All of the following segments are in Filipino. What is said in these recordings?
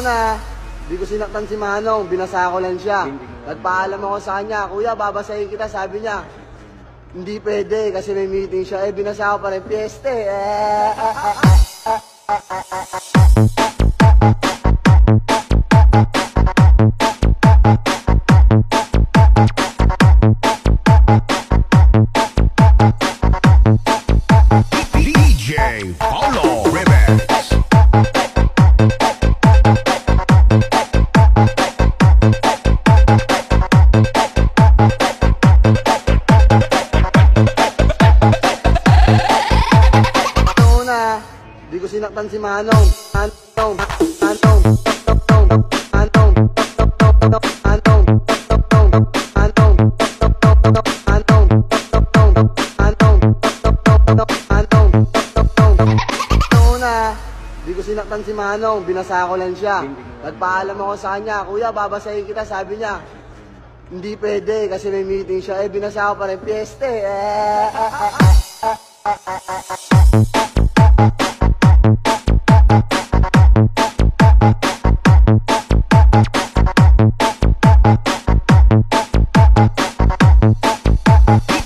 Una, di ko sinaktan si Manong, binasa ko lang siya. Nagpaalam ako sa kanya, kuya, babasahin kita, sabi niya. Hindi pwede kasi may meeting siya. Binasa ko pa rin, piyeste. DJ Paulo Remix. Una, di ko sinaktan si Manong. Di ko sinaktan si Manong, binasa ko lang siya. Nagpaalam ako sa kanya, kuya, babasahin kita, sabi niya. Hindi pwede kasi may meeting siya. Binasa ko pa rin, piyeste.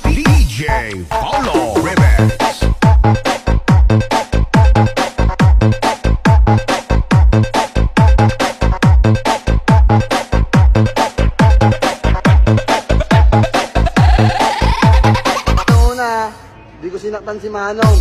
DJ Paulo Remix. Di ko sinaktan si Manong.